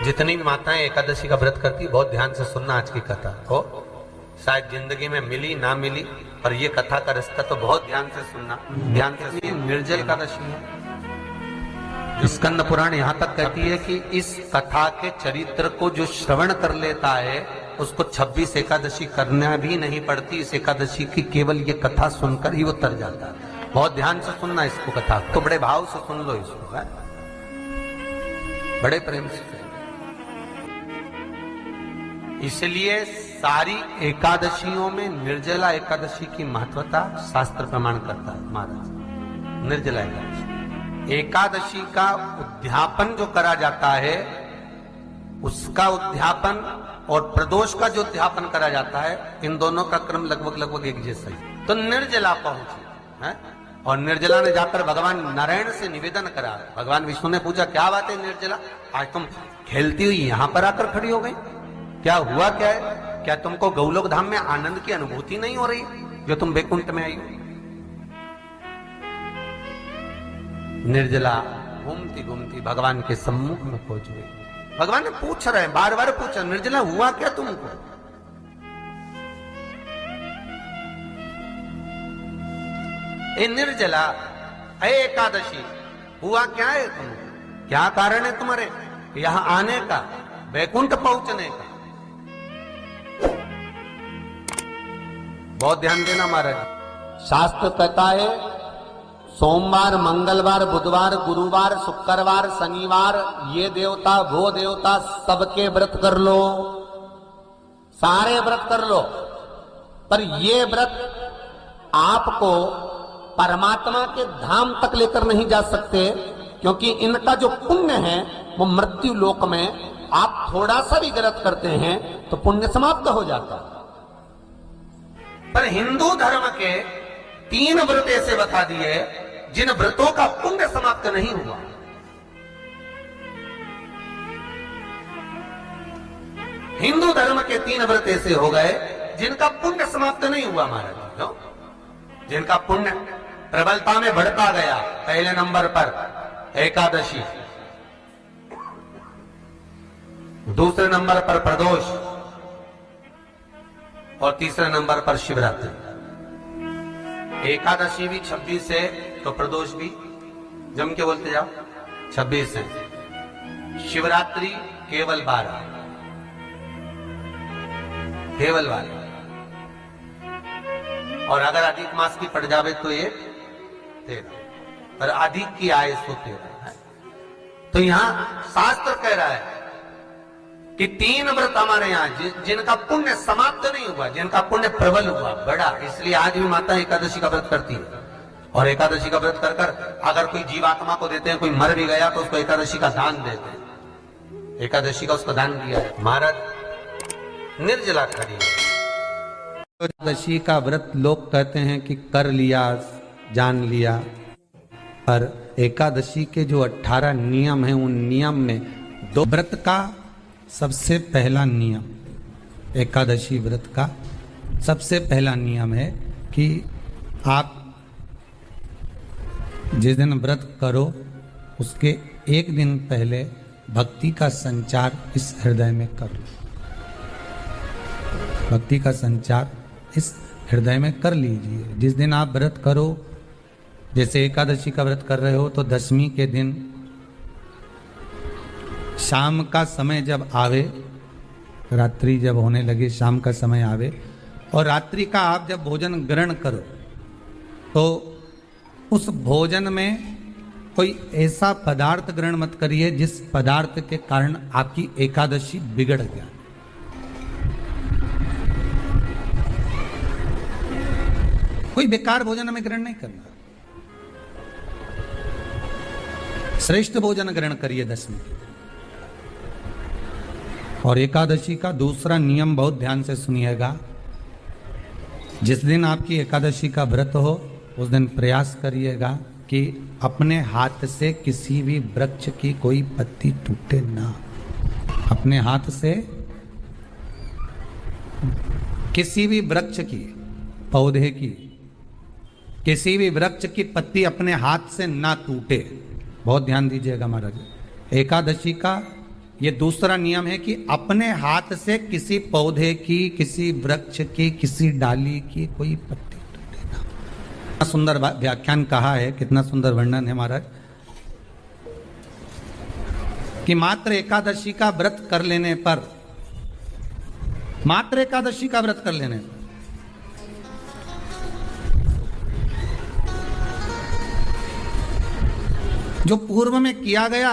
जितनी भी माताएं एकादशी का व्रत करती, बहुत ध्यान से सुनना आज की कथा को। शायद जिंदगी में मिली ना मिली, पर ये कथा का रिश्ता तो बहुत ध्यान से सुनना, ध्यान से। निर्जल एकादशी है। स्कंद पुराण यहाँ तक कहती है कि इस कथा के चरित्र को जो श्रवण कर लेता है उसको 26 एकादशी करना भी नहीं पड़ती। इस एकादशी की केवल ये कथा सुनकर ही वो तर जाता है। बहुत ध्यान से सुनना इसको, कथा तो बड़े भाव से सुन लो इसको, है? बड़े प्रेम से। इसलिए सारी एकादशियों में निर्जला एकादशी की महत्वता शास्त्र प्रमाण करता है महाराज। निर्जला एकादशी का उद्यापन जो करा जाता है, उसका उद्यापन और प्रदोष का जो उद्यापन करा जाता है, इन दोनों का क्रम लगभग एक जैसा ही। तो निर्जला पहुंची है, और निर्जला ने जाकर भगवान नारायण से निवेदन करा। भगवान विष्णु ने पूछा, क्या बात है निर्जला, आज तुम खेलती हुई यहां पर आकर खड़ी हो गई, क्या हुआ, क्या है? क्या तुमको गौलोक धाम में आनंद की अनुभूति नहीं हो रही जो तुम बैकुंठ में आई हो? निर्जला घूमती घूमती भगवान के सम्मुख में पहुंच गई। भगवान ने पूछ रहे हैं, बार बार पूछा, निर्जला हुआ क्या तुमको? ए निर्जला, ए एकादशी, हुआ क्या है तुमको? क्या कारण है तुम्हारे यहां आने का, बैकुंठ पहुंचने का? बहुत ध्यान देना महाराज। शास्त्र कहता है सोमवार, मंगलवार, बुधवार, गुरुवार, शुक्रवार, शनिवार, ये देवता वो देवता सबके व्रत कर लो, सारे व्रत कर लो, पर ये व्रत आपको परमात्मा के धाम तक लेकर नहीं जा सकते, क्योंकि इनका जो पुण्य है वो मृत्यु लोक में आप थोड़ा सा भी व्रत करते हैं तो पुण्य समाप्त हो जाता है। पर हिंदू धर्म के 3 व्रत ऐसे बता दिए जिन व्रतों का पुण्य समाप्त नहीं हुआ। हिंदू धर्म के 3 व्रत ऐसे हो गए जिनका पुण्य समाप्त नहीं हुआ महाराज। क्यों? जिनका पुण्य प्रबलता में बढ़ता गया। पहले नंबर पर एकादशी, दूसरे नंबर पर प्रदोष, और तीसरे नंबर पर शिवरात्रि। एकादशी भी 26 है तो प्रदोष भी जम के बोलते जाओ 26 है। शिवरात्रि केवल 12, केवल 12, और अगर अधिक मास की पड़ जावे तो ये 13, पर अधिक की आय सो 13 है। तो यहां शास्त्र कह रहा है कि 3 व्रत हमारे यहाँ जिनका पुण्य समाप्त नहीं हुआ, जिनका पुण्य प्रबल हुआ, बड़ा। इसलिए आज भी माता एकादशी का व्रत करती है, और एकादशी का व्रत कर कर अगर कोई जीवात्मा को देते हैं, कोई मर भी गया तो उसको एकादशी का दान देते हैं। एकादशी का उसको दान दिया है महाराज। निर्जला खड़ी एकादशी का व्रत लोग कहते हैं कि कर लिया, जान लिया, पर एकादशी के जो 18 नियम हैं, उन नियम में 2 व्रत का सबसे पहला नियम, एकादशी व्रत का सबसे पहला नियम है कि आप जिस दिन व्रत करो उसके 1 दिन पहले भक्ति का संचार इस हृदय में करो। भक्ति का संचार इस हृदय में कर लीजिए। जिस दिन आप व्रत करो, जैसे एकादशी का व्रत कर रहे हो तो दशमी के दिन शाम का समय जब आवे, रात्रि जब होने लगे, शाम का समय आवे, और रात्रि का आप जब भोजन ग्रहण करो तो उस भोजन में कोई ऐसा पदार्थ ग्रहण मत करिए जिस पदार्थ के कारण आपकी एकादशी बिगड़ गया। कोई बेकार भोजन हमें ग्रहण नहीं करना, श्रेष्ठ भोजन ग्रहण करिए दशमी। और एकादशी का दूसरा नियम बहुत ध्यान से सुनिएगा। जिस दिन आपकी एकादशी का व्रत हो उस दिन प्रयास करिएगा कि अपने हाथ से किसी भी वृक्ष की कोई पत्ती टूटे ना। अपने हाथ से किसी भी वृक्ष की, पौधे की, किसी भी वृक्ष की पत्ती अपने हाथ से ना टूटे। बहुत ध्यान दीजिएगा महाराज। एकादशी का ये दूसरा नियम है कि अपने हाथ से किसी पौधे की, किसी वृक्ष की, किसी डाली की कोई पत्ती लेना। कितना सुंदर व्याख्यान कहा है, कितना सुंदर वर्णन है महाराज, कि मात्र एकादशी का व्रत कर लेने पर, मात्र एकादशी का व्रत कर लेने पर जो पूर्व में किया गया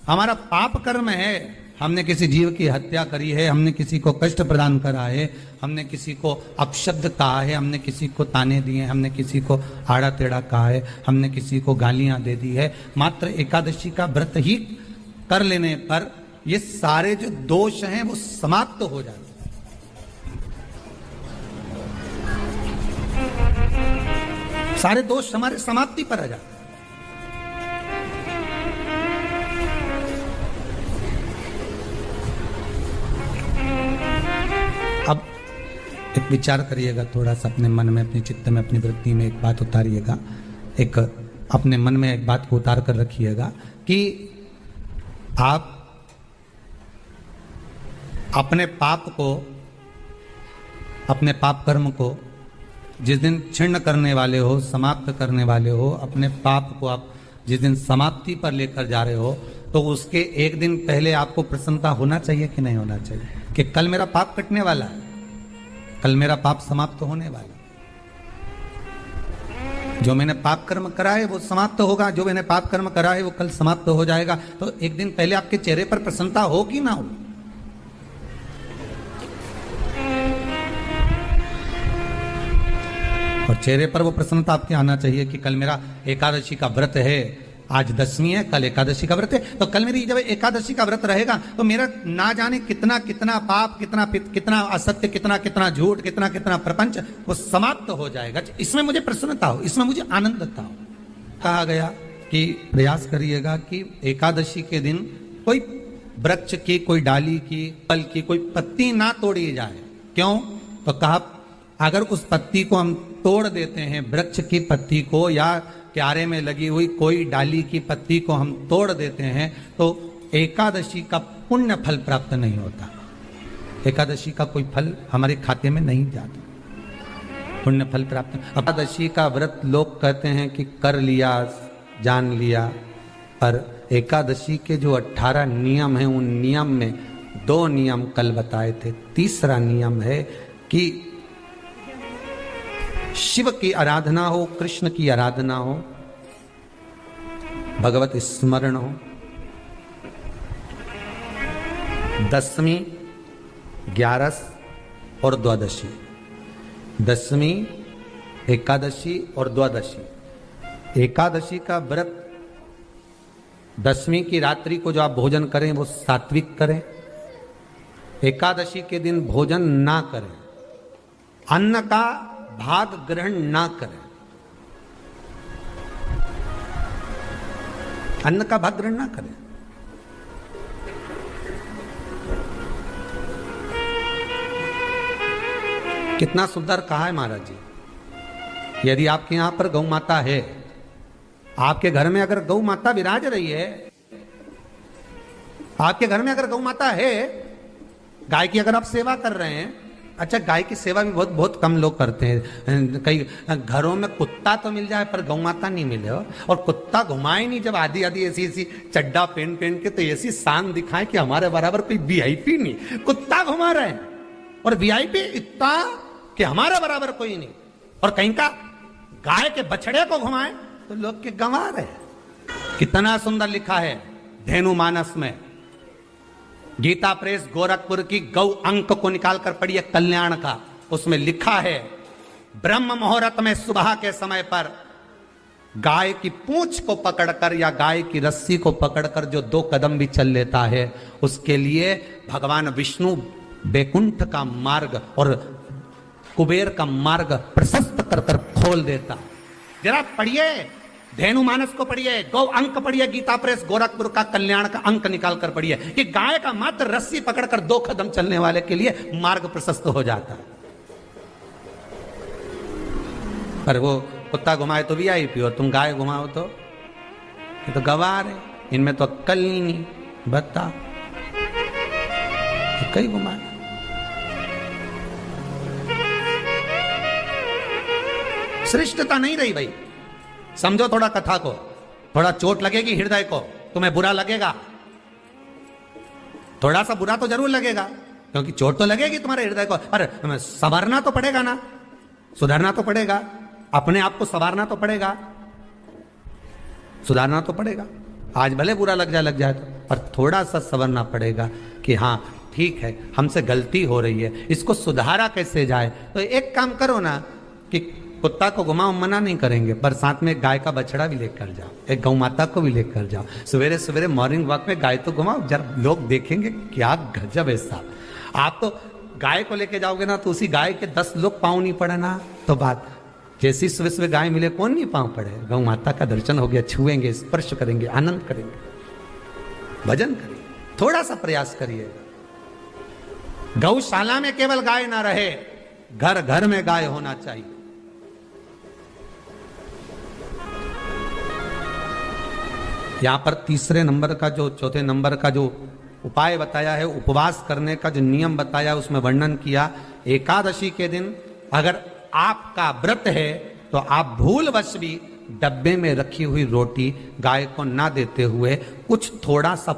हमारा पाप कर्म है, हमने किसी जीव की हत्या करी है, हमने किसी को कष्ट प्रदान करा है, हमने किसी को अपशब्द कहा है, हमने किसी को ताने दिए, हमने किसी को आड़ा टेढ़ा कहा है, हमने किसी को गालियां दे दी है, मात्र एकादशी का व्रत ही कर लेने पर ये सारे जो दोष हैं वो समाप्त हो जाते हैं। सारे दोष हमारे समाप्ति पर आ जाते हैं। अब एक विचार करिएगा थोड़ा सा अपने मन में, अपने चित्त में, अपनी वृत्ति में एक बात उतारिएगा, एक अपने मन में एक बात को उतार कर रखिएगा कि आप अपने पाप को, अपने पाप कर्म को जिस दिन छिन्न करने वाले हो, समाप्त करने वाले हो, अपने पाप को आप जिस दिन समाप्ति पर लेकर जा रहे हो, तो उसके एक दिन पहले आपको प्रसन्नता होना चाहिए कि नहीं होना चाहिए कि कल मेरा पाप कटने वाला है, कल मेरा पाप समाप्त होने वाला है। जो मैंने पाप कर्म करा है वो समाप्त होगा, जो मैंने पाप कर्म करा है वो कल समाप्त हो जाएगा। तो एक दिन पहले आपके चेहरे पर प्रसन्नता हो कि ना हो? और चेहरे पर वो प्रसन्नता आपके आना चाहिए कि कल मेरा एकादशी का व्रत है, आज दसवीं है, कल एकादशी का व्रत है, तो कल मेरी जब एकादशी का व्रत रहेगा तो मेरा ना जाने कितना कितना पाप, कितना असत्य, कितना झूठ, कितना प्रपंच वो समाप्त हो जाएगा। इसमें मुझे प्रसन्नता हो, इसमें मुझे आनंदता हो। कहा गया कि प्रयास करिएगा कि एकादशी के दिन कोई वृक्ष की, कोई डाली की, फल की कोई पत्ती ना तोड़ी जाए। क्यों? तो कहा अगर उस पत्ती को हम तोड़ देते हैं, वृक्ष की पत्ती को या क्यारे में लगी हुई कोई डाली की पत्ती को हम तोड़ देते हैं तो एकादशी का पुण्य फल प्राप्त नहीं होता, एकादशी का कोई फल हमारे खाते में नहीं जाता, पुण्य फल प्राप्त। एकादशी का व्रत लोग कहते हैं कि कर लिया, जान लिया, पर एकादशी के जो 18 नियम हैं उन नियम में 2 नियम कल बताए थे। तीसरा नियम है कि शिव की आराधना हो, कृष्ण की आराधना हो, भगवत स्मरण हो। दसवीं, 11 और द्वादशी, दसवीं, एकादशी और द्वादशी। एकादशी का व्रत, दसवीं की रात्रि को जो आप भोजन करें वो सात्विक करें, एकादशी के दिन भोजन ना करें, अन्न का भाग ग्रहण ना करें, अन्न का भाग ग्रहण ना करें। कितना सुंदर कहा है महाराज जी। यदि आपके यहां पर गौ माता है, आपके घर में अगर गौ माता विराज रही है, आपके घर में अगर गौ माता है, गाय की अगर आप सेवा कर रहे हैं, अच्छा गाय की सेवा भी बहुत कम लोग करते हैं। कई घरों में कुत्ता तो मिल जाए पर गौ माता नहीं मिले हो, और कुत्ता घुमाए नहीं जब आधी ऐसी चड्डा पहन के तो ऐसी शान दिखाए कि हमारे बराबर कोई वीआईपी नहीं, कुत्ता घुमा रहे हैं और वीआईपी इतना कि हमारे बराबर कोई नहीं, और कहीं का गाय के बछड़े को घुमाए तो लोग के गंवा रहे। कितना सुंदर लिखा है धेनु मानस में, गीता प्रेस गोरखपुर की गौ अंक को निकालकर पढ़िए कल्याण का, उसमें लिखा है ब्रह्म मुहूर्त में सुबह के समय पर गाय की पूंछ को पकड़कर या गाय की रस्सी को पकड़कर जो 2 कदम भी चल लेता है उसके लिए भगवान विष्णु बैकुंठ का मार्ग और कुबेर का मार्ग प्रशस्त कर खोल देता। जरा पढ़िए, धेनु मानस को पढ़िए, गौ अंक पढ़िए, गीता प्रेस गोरखपुर का कल्याण का अंक निकाल कर पढ़िए कि गाय का मात्र रस्सी पकड़कर 2 कदम चलने वाले के लिए मार्ग प्रशस्त हो जाता है। पर वो कुत्ता घुमाए तो वीआईपी और तुम गाय घुमाओ तो ये तो गवार है, इनमें तो अक्कल ही नहीं। बता कई घुमाए। श्रेष्ठता नहीं रही भाई। समझो थोड़ा कथा को, थोड़ा चोट लगेगी हृदय को, तुम्हें बुरा लगेगा, थोड़ा सा बुरा तो जरूर लगेगा, क्योंकि चोट तो लगेगी तुम्हारे हृदय को, पर संवरना तो पड़ेगा ना, सुधारना तो पड़ेगा, अपने आप को संवारना तो पड़ेगा, सुधारना तो पड़ेगा। आज भले बुरा लग जाए तो, पर थोड़ा सा संवरना पड़ेगा कि हाँ ठीक है, हमसे गलती हो रही है, इसको सुधारा कैसे जाए। तो एक काम करो ना कि कुत्ता को घुमाओ, मना नहीं करेंगे, पर साथ में एक गाय का बछड़ा भी लेकर जाओ, एक गौ माता को भी लेकर जाओ, सवेरे सवेरे मॉर्निंग वॉक में गाय तो घुमाओ, जब लोग देखेंगे क्या गजब है साहब। आप तो गाय को लेके जाओगे ना तो उसी गाय के 10 लोग पाँव नहीं पड़े ना, तो बात जैसी सुबह सुबह गाय मिले कौन नहीं पाँव पड़े। गौ माता का दर्शन हो गया, छुएंगे, स्पर्श करेंगे, आनंद करेंगे, भजन करिए, थोड़ा सा प्रयास करिए। गौशाला में केवल गाय ना रहे, घर घर में गाय होना चाहिए। यहां पर तीसरे नंबर का जो, चौथे नंबर का जो उपाय बताया है, उपवास करने का जो नियम बताया, उसमें वर्णन किया, एकादशी के दिन अगर आपका व्रत है तो आप भूलवश भी डब्बे में रखी हुई रोटी गाय को ना देते हुए कुछ थोड़ा सा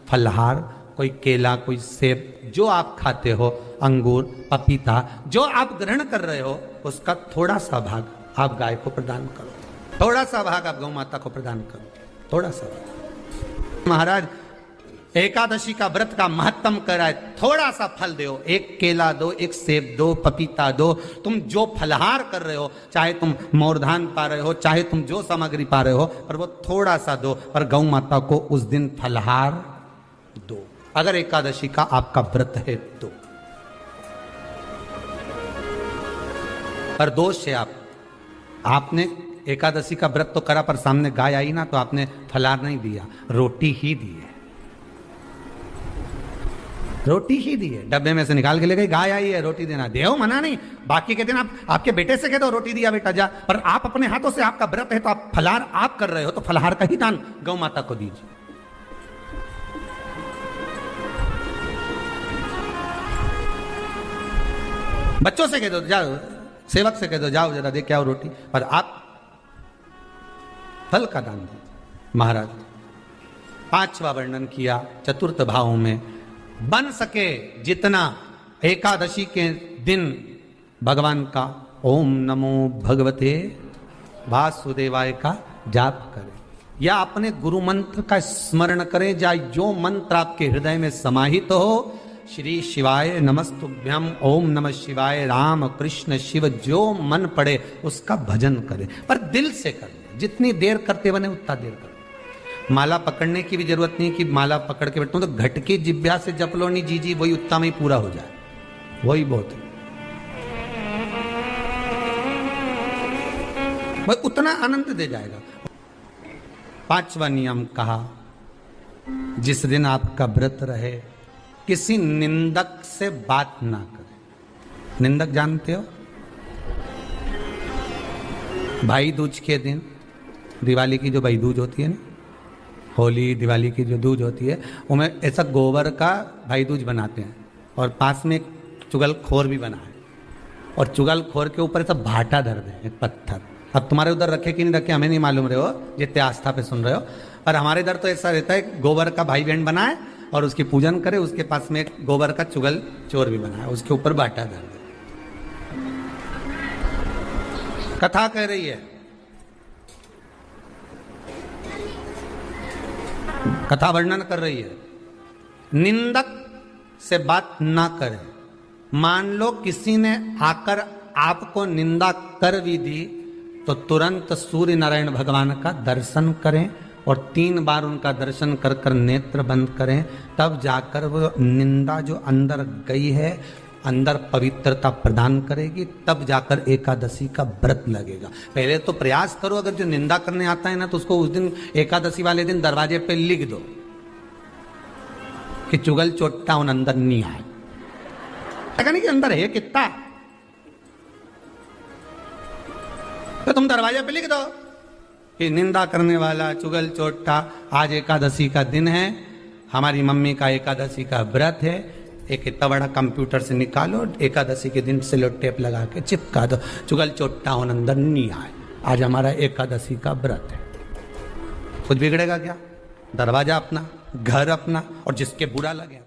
फलहार, कोई केला, कोई सेब, जो आप खाते हो, अंगूर, पपीता, जो आप ग्रहण कर रहे हो, उसका थोड़ा सा भाग आप गाय को प्रदान करो, थोड़ा सा भाग आप गौ माता को प्रदान करो, थोड़ा सा। महाराज एकादशी का व्रत का महत्तम कराए, थोड़ा सा फल दो, एक केला दो, एक सेब दो, पपीता दो, तुम जो फलहार कर रहे हो, चाहे तुम मोरधान पा रहे हो, चाहे तुम जो सामग्री पा रहे हो, पर वो थोड़ा सा दो, और गौ माता को उस दिन फलहार दो, अगर एकादशी का आपका व्रत है तो। पर दोष है आपने एकादशी का व्रत तो करा, पर सामने गाय आई ना तो आपने फलाहार नहीं दिया, रोटी ही दी है, रोटी ही दी है, डब्बे में से निकाल के ले गई, गाय आई है रोटी देना, देव मना नहीं। बाकी के दिन आप आपके बेटे से कह दो रोटी दिया बेटा जा, पर आप अपने हाथों से, आपका व्रत है तो आप फलाहार आप कर रहे हो, तो फलाहार का ही दान गौ माता को दीजिए। बच्चों से कह दो, जाओ सेवक से कह दो, जाओ जरा देख के आओ रोटी, पर आप फल का दान दीजिए। महाराज पांचवा वर्णन किया चतुर्थ भाव में, बन सके जितना एकादशी के दिन भगवान का ओम नमो भगवते वासुदेवाय का जाप करें, या अपने गुरु मंत्र का स्मरण करें, या जो मंत्र आपके हृदय में समाहित हो, श्री शिवाय नमस्तुभ्यम, ओम नमः शिवाय, राम कृष्ण शिव, जो मन पड़े उसका भजन करें, पर दिल से करें, जितनी देर करते बने उतना देर करें। माला पकड़ने की भी जरूरत नहीं कि माला पकड़ के बैठता हूं तो घट की जिब्या से जप लो, नहीं जी वही उतना में ही पूरा हो जाए, वही बहुत है, वह उतना आनंद दे जाएगा। पांचवा नियम कहा, जिस दिन आपका व्रत रहे किसी निंदक से बात ना करें। निंदक जानते हो, भाई दूज के दिन, दिवाली की जो भाई दूज होती है ना, होली दिवाली की जो दूज होती है, उनमें ऐसा गोबर का भाई दूज बनाते हैं, और पास में एक चुगलखोर भी बना है, और चुगलखोर के ऊपर ऐसा भाटा धर दे, एक पत्थर। अब तुम्हारे उधर रखे कि नहीं रखे हमें नहीं मालूम रहे हो, जितने आस्था पे सुन रहे हो, पर हमारे इधर तो ऐसा रहता है, गोबर का भाई बहन बनाए और उसकी पूजन करे, उसके पास में एक गोबर का चुगल चोर भी बना है, उसके ऊपर भाटा धर दे। कथा कह रही है, कथा वर्णन कर रही है, निंदक से बात ना करें। मान लो किसी ने आकर आपको निंदा कर भी दी तो तुरंत सूर्य नारायण भगवान का दर्शन करें, और 3 बार उनका दर्शन कर कर नेत्र बंद करें, तब जाकर वो निंदा जो अंदर गई है, अंदर पवित्रता प्रदान करेगी, तब जाकर एकादशी का व्रत लगेगा। पहले तो प्रयास करो, अगर जो निंदा करने आता है ना तो उसको उस दिन एकादशी वाले दिन दरवाजे पे लिख दो कि चुगल चोट्टा उन अंदर नहीं आए, नहीं कि अंदर है कितना, तो तुम दरवाजे पे लिख दो कि निंदा करने वाला चुगल चोट्टा, आज एकादशी का दिन है, हमारी मम्मी का एकादशी का व्रत है, एक इतना बड़ा कंप्यूटर से निकालो, एकादशी के दिन सेलो टेप लगा के चिपका दो, चुगल चोट्टा होने अंदर नहीं आए। आज हमारा एकादशी का व्रत है, कुछ बिगड़ेगा क्या? दरवाजा अपना, घर अपना, और जिसके बुरा लगे